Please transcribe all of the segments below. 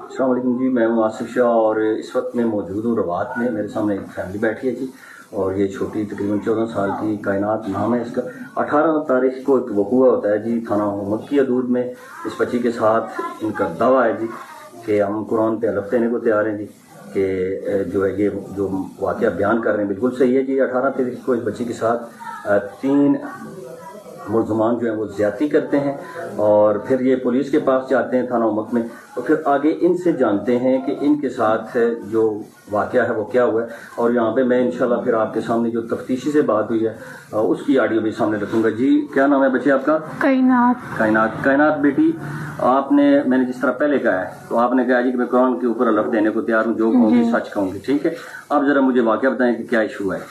अस्सलाम वालेकुम जी, मैं हूँ आसिफ शाह और इस वक्त मैं मौजूद हूँ रवात में। मेरे सामने एक फैमिली बैठी है जी, और ये छोटी तकरीबन 14 साल की कायनात नाम है इसका। 18 तारीख को एक वकूआ होता है जी थाना मक्की हदूद में। इस बच्ची के साथ इनका दावा है जी कि हम कुरान पे हलफ देने को तैयार हैं जी कि जो है ये जो वाक़या बयान कर रहे हैं बिल्कुल सही है जी। 18 तारीख को इस बच्ची के साथ 3 मुलजमान जो हैं वो ज़्यादती करते हैं और फिर ये पुलिस के पास जाते हैं थाना उमक में, और फिर आगे इनसे जानते हैं कि इनके साथ जो वाक़या है वो क्या हुआ है। और यहाँ पे मैं इंशाल्लाह फिर आपके सामने जो तफ्तीशी से बात हुई है उसकी ऑडियो भी सामने रखूँगा जी। क्या नाम है बच्चे आपका? कायनात बेटी, मैंने जिस तरह पहले कहा है तो आपने कहा जी कि मैं कुरान के ऊपर हलफ देने को तैयार हूँ, जो कहूँगी सच कहूँगी, ठीक है। आप ज़रा मुझे वाक़या बताएं कि क्या इशू है।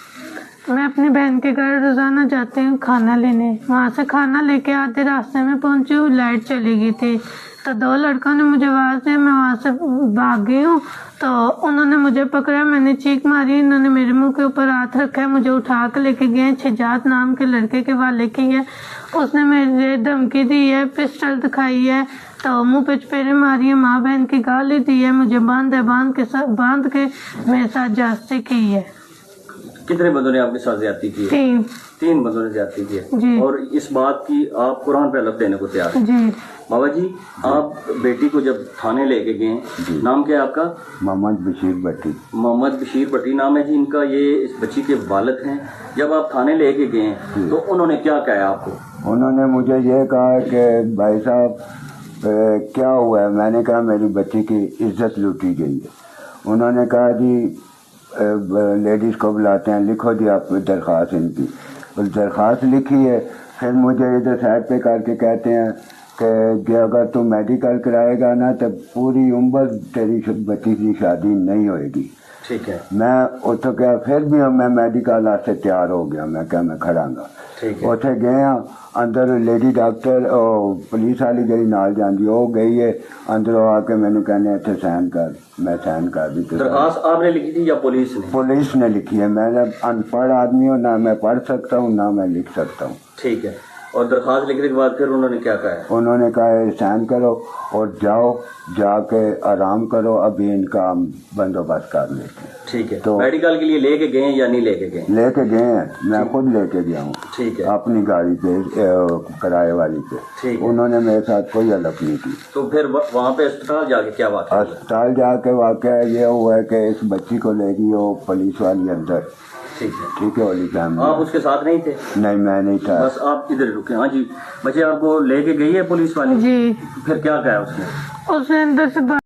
मैं अपनी बहन के घर रोज़ाना जाती हूँ खाना लेने। वहाँ से खाना लेके आते रास्ते में पहुँची हूँ, लाइट चली गई थी तो 2 लड़कों ने मुझे आवाज़ दी, मैं वहाँ से भाग गई हूँ तो उन्होंने मुझे पकड़ा, मैंने चीख मारी, इन्होंने मेरे मुंह के ऊपर हाथ रखा है, मुझे उठा के लेके गए। शिजात नाम के लड़के के वाले की है, उसने मेरे धमकी दी है, पिस्टल दिखाई है तो मुँह पे चपेड़े मारी है, माँ बहन की गाली दी है, मुझे बांध के मेरे साथ जास्ती की है। कितने बंदों ने आपके साथ ज्यादती की है? 3 बंदों ने ज्यादती की है। और इस बात की आप कुरान पे हलफ देने को तैयार हैं बाबा जी। आप बेटी को जब थाने लेके गए, नाम क्या है आपका? मोहम्मद बशीर भट्टी। मोहम्मद बशीर भट्टी नाम है जी इनका, ये इस बच्ची के वालिद हैं। जब आप थाने लेके गए तो उन्होंने क्या कहा आपको? उन्होंने मुझे ये कहा कि भाई साहब क्या हुआ है। मैंने कहा मेरी बच्ची की इज्जत लूटी गई है। उन्होंने कहा जी लेडीज़ को बुलाते हैं, लिखो जी आप दरख्वास्त इनकी। दरख्वास्त लिखी है। फिर मुझे इधर साइड पे करके कहते हैं कि अगर तू मेडिकल कराएगा ना तो पूरी उम्र तेरी बच्ची की शादी नहीं होएगी। ठीक है। मैं तो क्या फिर भी मैं मेडिकल से तैयार हो गया, मैं क्या मैं खड़ांगा। उथे गए अंदर लेडी डॉक्टर और पुलिस वाली गई नाल जाती, वो गई है अंदर आके मैंने कहने इतने साइन कर, मैं साइन कर दी। दरखास्त आपने लिखी थी या पुलिस ने? पुलिस ने लिखी है। मैं अनपढ़ आदमी हूँ, ना मैं पढ़ सकता हूँ ना मैं लिख सकता हूँ। ठीक है। और दरखास्त लिखने के बाद फिर उन्होंने क्या कहा? उन्होंने कहा साइन करो और जाओ, जाके आराम करो, अभी इनका बंदोबस्त कर लेते हैं। ठीक है। तो मेडिकल के लिए लेके गए या नहीं लेके गए? लेके गए हैं, मैं खुद लेके गया हूँ। ठीक है। अपनी गाड़ी पे किराए वाली पे। ठीक है। उन्होंने मेरे साथ कोई हलफ नहीं की। तो फिर वहाँ पे अस्पताल जाके क्या बात? अस्पताल जाके वाकया ये हुआ है कि इस बच्ची को ले गई वो पुलिस वाली अंदर। ठीक है। ठीक है वाली फैमिली। आप उसके साथ नहीं थे? नहीं मैं नहीं था। बस आप इधर रुके। हाँ जी बच्चे, आपको लेके गई है पुलिस वाली जी। फिर क्या कहा उसने? अंदर से